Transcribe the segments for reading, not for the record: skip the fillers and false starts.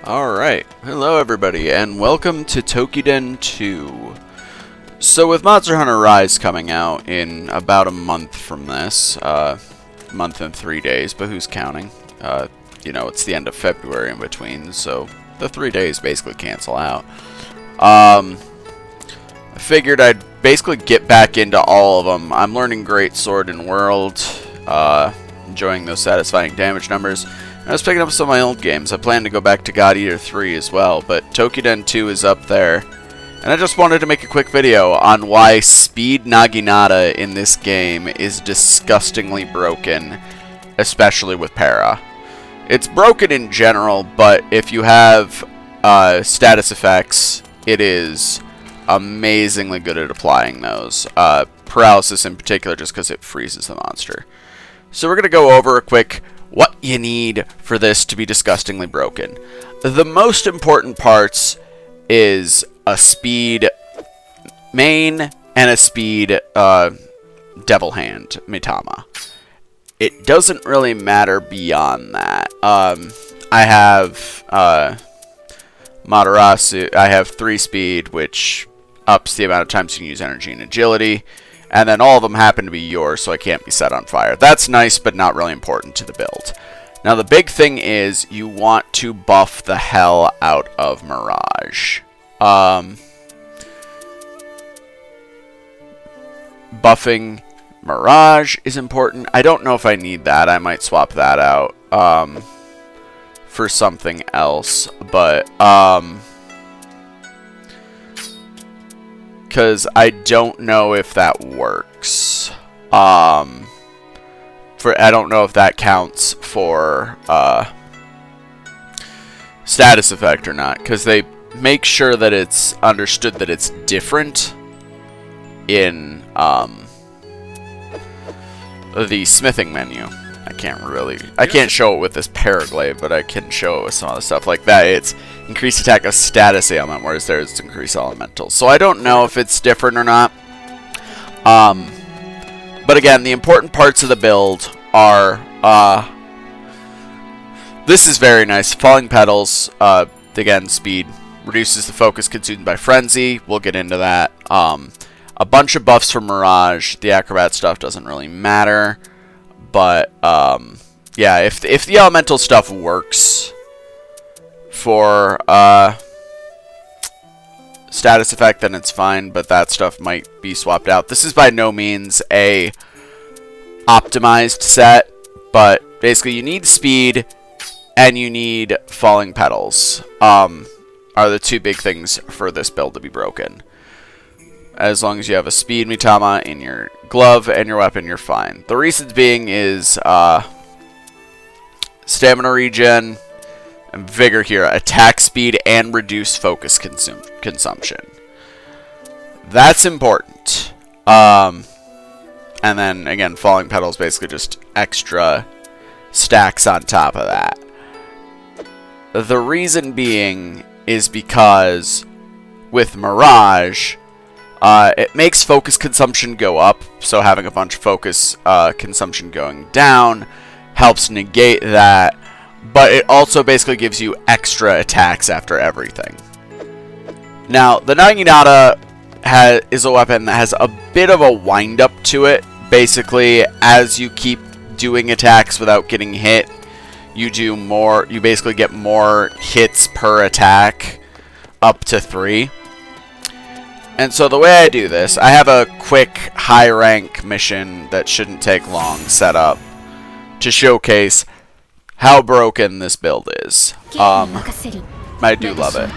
Alright, hello everybody, and welcome to Toukiden 2. So with Monster Hunter Rise coming out in about a month from this, month and 3 days, but who's counting? You know, it's the end of February in between, so the 3 days basically cancel out. I figured I'd basically get back into all of them. I'm learning Great Sword and World, enjoying those satisfying damage numbers. I was picking up some of my old games. I plan to go back to God Eater 3 as well, but Toukiden 2 is up there. And I just wanted to make a quick video on why speed Naginata in this game is disgustingly broken, especially with para. It's broken in general, but if you have status effects, it is amazingly good at applying those. Paralysis in particular, just because it freezes the monster. So we're going to go over a quick what you need for this to be disgustingly broken. The most important parts is a speed main and a speed devil hand Mitama. It doesn't really matter beyond that. I have Matarasu. I have 3 speed, which ups the amount of times you can use energy and agility. And then all of them happen to be yours, so I can't be set on fire. That's nice, but not really important to the build. Now, the big thing is you want to buff the hell out of Mirage. Buffing Mirage is important. I don't know if I need that. I might swap that out for something else, but because I don't know if that works. I don't know if that counts for status effect or not, because they make sure that it's understood that it's different in the smithing menu. I can't show it with this paraglaive, but I can show it with some other stuff like that. It's increased attack of status ailment, whereas there's it's increased elemental. So I don't know if it's different or not. But again, the important parts of the build are this is very nice. Falling Petals, again, speed reduces the focus consumed by frenzy. We'll get into that. A bunch of buffs for Mirage. The acrobat stuff doesn't really matter. But, yeah, if the elemental stuff works for status effect, then it's fine, but that stuff might be swapped out. This is by no means a optimized set, but basically you need speed and you need Falling Petals, are the 2 big things for this build to be broken. As long as you have a speed Mitama in your glove and your weapon, you're fine. The reasons being is stamina regen, and vigor here, attack speed, and reduce focus consumption. That's important. And then, again, Falling Petals basically just extra stacks on top of that. The reason being is because with Mirage, it makes focus consumption go up, so having a bunch of focus consumption going down helps negate that, but it also basically gives you extra attacks after everything. Now, the Naginata is a weapon that has a bit of a wind-up to it. Basically, as you keep doing attacks without getting hit, you basically get more hits per attack, up to 3. And so the way I do this, I have a quick high rank mission that shouldn't take long set up to showcase how broken this build is. I do love it.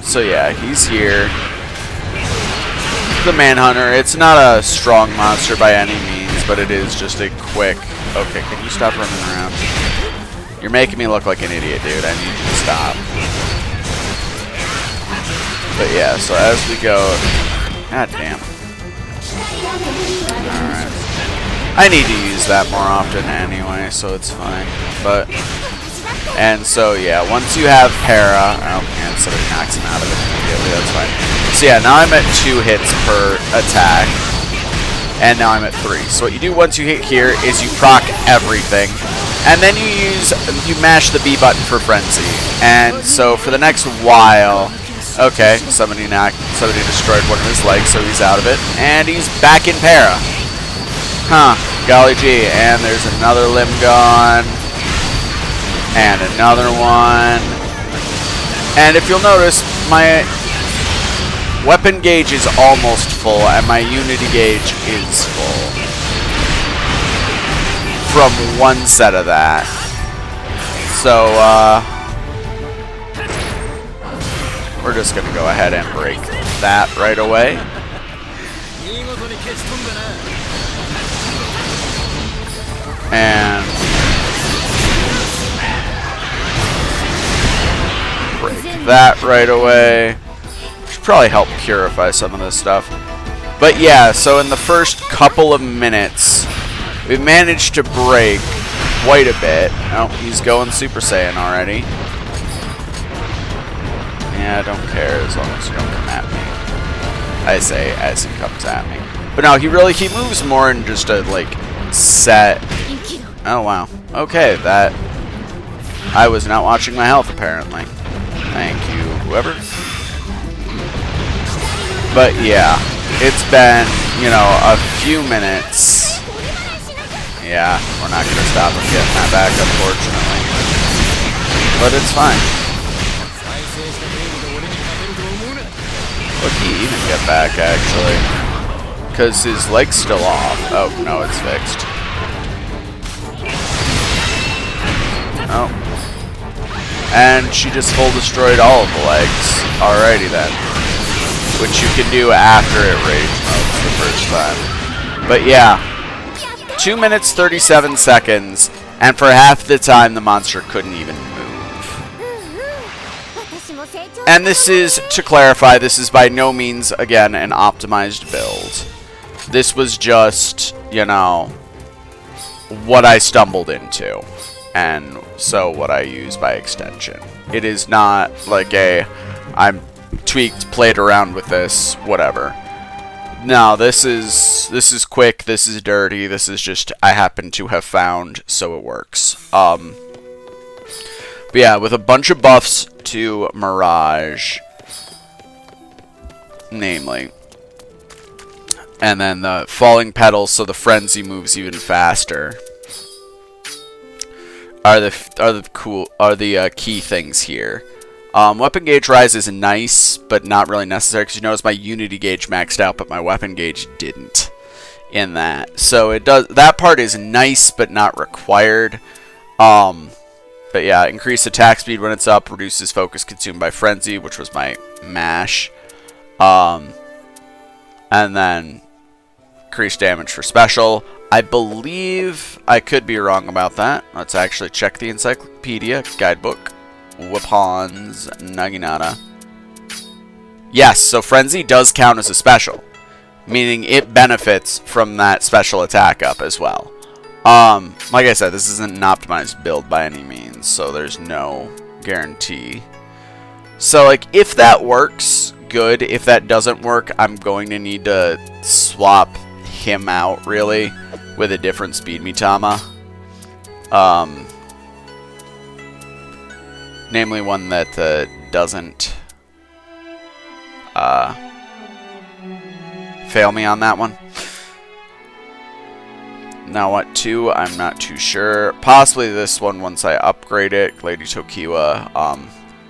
So yeah, he's here. The Manhunter. It's not a strong monster by any means, but it is just a quick... Okay, can you stop running around? You're making me look like an idiot, dude. I need you to stop. But yeah, so as we go... God damn. Alright. I need to use that more often anyway, so it's fine. But... And so, yeah, once you have para... Oh, man, somebody knocks him out of it immediately, that's fine. So yeah, now I'm at 2 hits per attack. And now I'm at 3. So what you do once you hit here is you proc everything. And then you mash the B button for Frenzy. And so for the next while, okay, somebody destroyed one of his legs, so he's out of it. And he's back in para. Huh, golly gee. And there's another limb gone. And another one. And if you'll notice, my weapon gauge is almost full, and my unity gauge is full. From one set of that. So, we're just going to go ahead and break that right away. And break that right away. Should probably help purify some of this stuff. But yeah, so in the first couple of minutes, we managed to break quite a bit. Oh, he's going Super Saiyan already. Yeah, I don't care as long as you don't come at me. I say as he comes at me. But no, he moves more in just a, like, set. Oh, wow. Okay, that... I was not watching my health, apparently. Thank you, whoever. But yeah, it's been, you know, a few minutes. Yeah, we're not going to stop him getting that back, unfortunately. But it's fine. Would he even get back, actually? Because his leg's still off. Oh, no, it's fixed. Oh. And she just full destroyed all of the legs. Alrighty then. Which you can do after it rage modes the first time. But yeah. 2 minutes 37 seconds, and for half the time the monster couldn't even move. And this is, to clarify, this is by no means, again, an optimized build. This was just, you know, what I stumbled into, and so what I use by extension. It is not like I'm tweaked, played around with this, whatever. No, this is quick, this is dirty, this is just I happen to have found, so it works. But yeah, with a bunch of buffs to Mirage, namely. And then the falling petals, so the frenzy moves even faster. Are the key things here. Weapon gauge rise is nice, but not really necessary, because you notice my unity gauge maxed out, but my weapon gauge didn't in that. So it does, that part is nice, but not required. But yeah, increased attack speed when it's up, reduces focus consumed by frenzy, which was my mash. And then increased damage for special. I believe, I could be wrong about that. Let's actually check the encyclopedia guidebook. Weapons, Naginata. Yes, so Frenzy does count as a special, meaning it benefits from that special attack up as well. Like I said, this isn't an optimized build by any means, so there's no guarantee. So, like, if that works, good. If that doesn't work, I'm going to need to swap him out, really, with a different Speed Mitama. Namely one that doesn't fail me on that one. Now what to? I'm not too sure. Possibly this one once I upgrade it. Lady Tokiwa.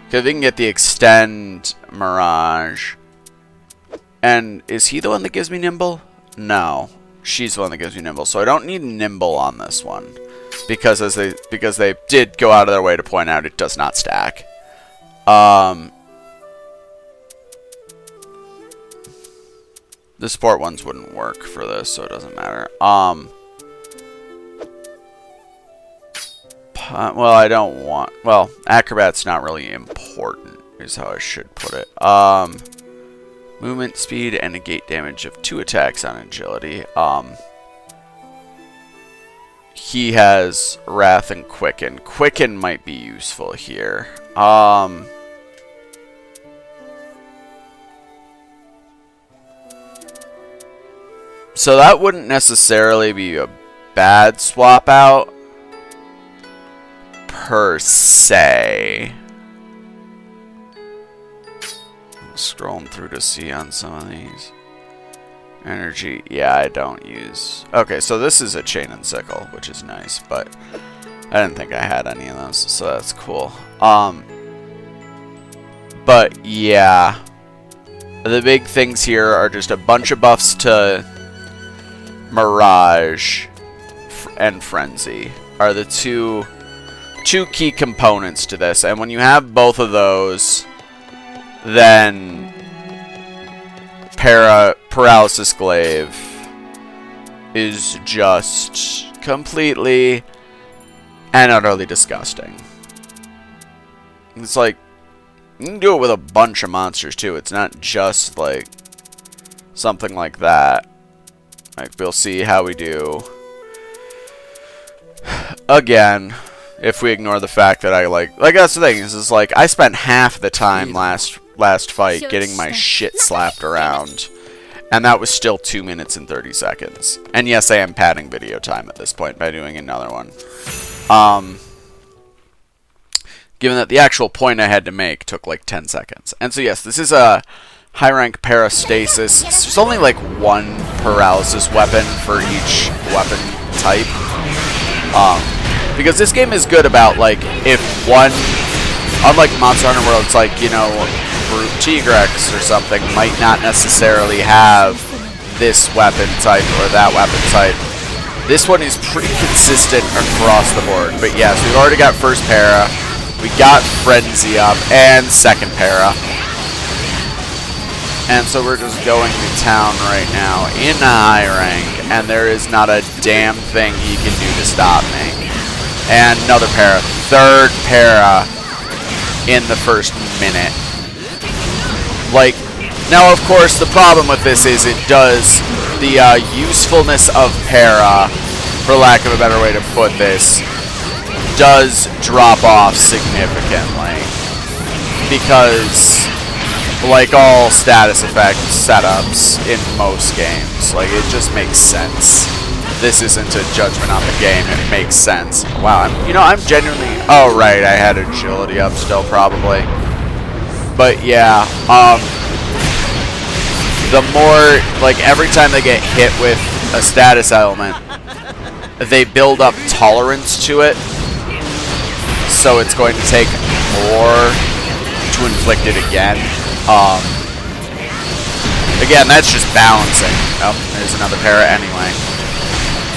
Because we can get the Extend Mirage. And is he the one that gives me Nimble? No. She's the one that gives me Nimble. So I don't need Nimble on this one. Because they did go out of their way to point out it does not stack. The support ones wouldn't work for this, so it doesn't matter. Well, I don't want... Well, Acrobat's not really important, is how I should put it. Movement speed and negate damage of 2 attacks on agility. He has Wrath and Quicken. Quicken might be useful here. So that wouldn't necessarily be a bad swap out. per se. I'm scrolling through to see on some of these. Energy, yeah, I don't use. Okay, so this is a chain and sickle, which is nice, but I didn't think I had any of those, so that's cool. But yeah, the big things here are just a bunch of buffs to Mirage and Frenzy are the two key components to this, and when you have both of those, then Paralysis Glaive is just completely and utterly disgusting. It's like, you can do it with a bunch of monsters too. It's not just like something like that. Like, we'll see how we do. Again, if we ignore the fact that I like that's the thing, is like I spent half the time last fight getting my shit slapped around, and that was still 2 minutes and 30 seconds. And yes, I am padding video time at this point by doing another one. Given that the actual point I had to make took like 10 seconds. And so yes, this is a high rank parastasis. There's only like one paralysis weapon for each weapon type. Because this game is good about, like, if one, unlike Monster Hunter where it's like, you know, Brute Tigrex or something might not necessarily have this weapon type or that weapon type. This one is pretty consistent across the board. But yes, we've already got first para, we got Frenzy up, and second para. And so we're just going to town right now in a high rank, and there is not a damn thing he can do to stop me. And another para. Third para in the first minute. Like, now of course the problem with this is it does, the usefulness of para, for lack of a better way to put this, does drop off significantly. Because, like all status effect setups in most games, like, it just makes sense. This isn't a judgment on the game, it makes sense. Wow, I'm genuinely, oh right, I had agility up still probably. But yeah, the more, like, every time they get hit with a status element, they build up tolerance to it. So it's going to take more to inflict it again. Again, that's just balancing. Oh, there's another para anyway.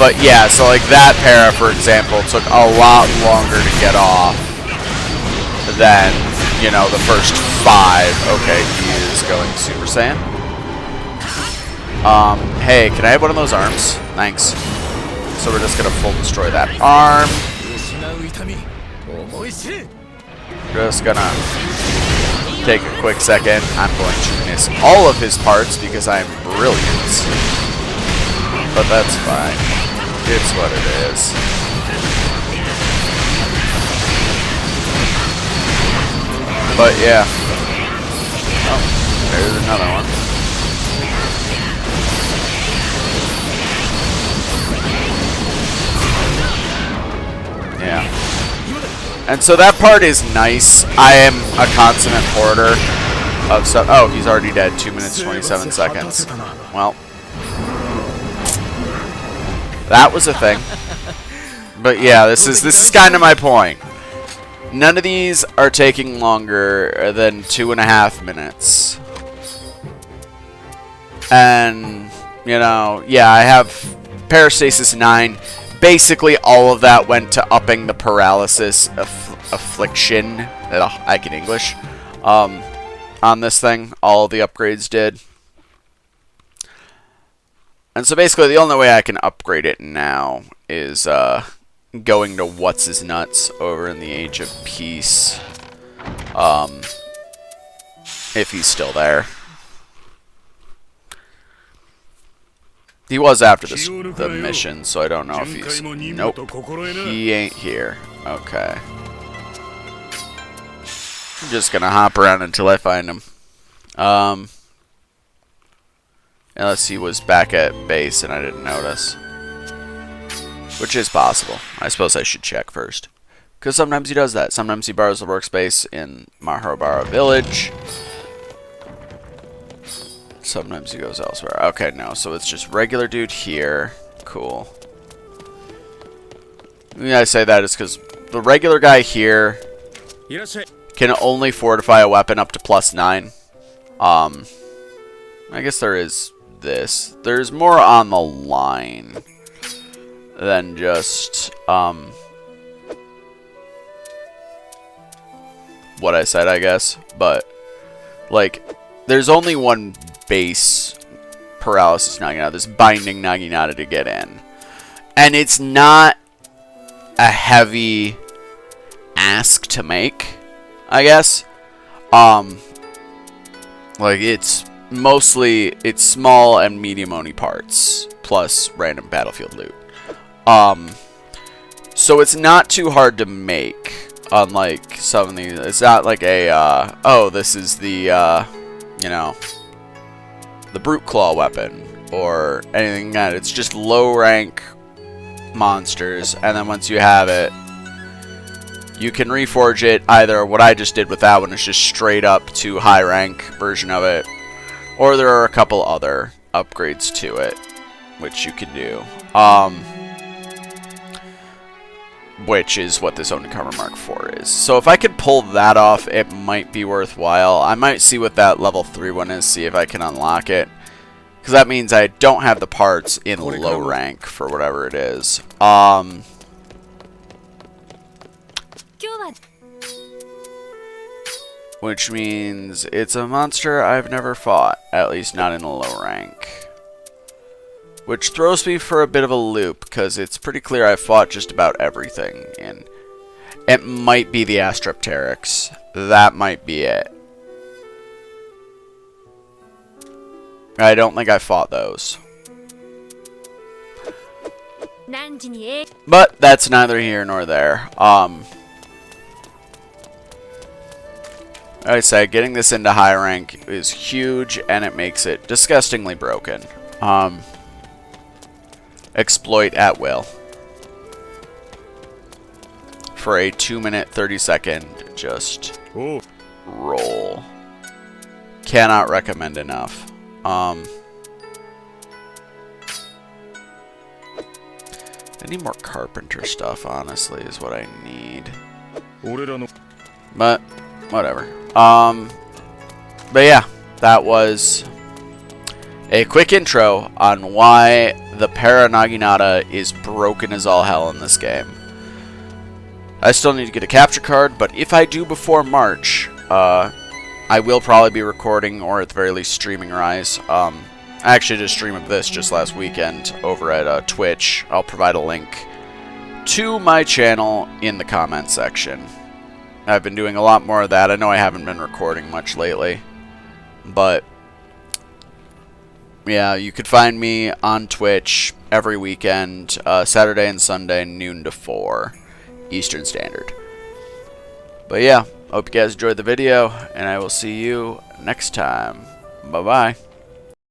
But yeah, so like that para, for example, took a lot longer to get off than, you know, the first 5. Okay, he is going Super Saiyan. Hey, can I have one of those arms? Thanks. So we're just gonna full destroy that arm. Just gonna take a quick second. I'm going to miss all of his parts because I'm brilliant. But that's fine. It's what it is. But yeah. Oh, there's another one. Yeah. And so that part is nice. I am a consummate hoarder of stuff. Oh, he's already dead. 2 minutes, 27 seconds. Well. That was a thing. But yeah, this is kind of my point. None of these are taking longer than 2.5 minutes. And, you know, yeah, I have Parastasis 9. Basically, all of that went to upping the paralysis affliction. I can English. On this thing, all the upgrades did. And so basically, the only way I can upgrade it now is going to What's His Nuts over in the Age of Peace. If he's still there. He was after the mission, so I don't know if he's... Nope. He ain't here. Okay. I'm just gonna hop around until I find him. Unless he was back at base and I didn't notice. Which is possible. I suppose I should check first. Because sometimes he does that. Sometimes he borrows the workspace in Mahabara Village. Sometimes he goes elsewhere. Okay, no. So it's just regular dude here. Cool. The reason I say that is because the regular guy here can only fortify a weapon up to +9. I guess there is this. There's more on the line than just what I said, I guess. But like, there's only one base paralysis Naginata, this binding Naginata to get in, and it's not a heavy ask to make, I guess. Like, it's small and medium oni parts plus random battlefield loot. So it's not too hard to make, unlike some of these. It's not like a oh, this is the you know, the brute claw weapon or anything like that. It's just low rank monsters, and then once you have it, you can reforge it. Either what I just did with that one is just straight up to high rank version of it, or there are a couple other upgrades to it which you can do, which is what this Onekama Mark IV is. So if I could pull that off, it might be worthwhile. I might see what that level 3 one is, see if I can unlock it. Because that means I don't have the parts in low rank for whatever it is. Which means it's a monster I've never fought, at least not in a low rank. Which throws me for a bit of a loop, because it's pretty clear I've fought just about everything. And it might be the Astrapteryx. That might be it. I don't think I fought those. But that's neither here nor there. Like I said, getting this into high rank is huge, and it makes it disgustingly broken. Exploit at will. For a 2-minute, 30-second just roll. Cannot recommend enough. I need more carpenter stuff, honestly, is what I need. But, whatever. But yeah, that was a quick intro on why the Naginata is broken as all hell in this game. I still need to get a capture card, but if I do before March, I will probably be recording, or at the very least streaming Rise. I actually did a stream of this just last weekend over at Twitch. I'll provide a link to my channel in the comments section. I've been doing a lot more of that. I know I haven't been recording much lately, but yeah, you could find me on Twitch every weekend, Saturday and Sunday, noon to 4 Eastern Standard. But yeah, hope you guys enjoyed the video, and I will see you next time. Bye-bye.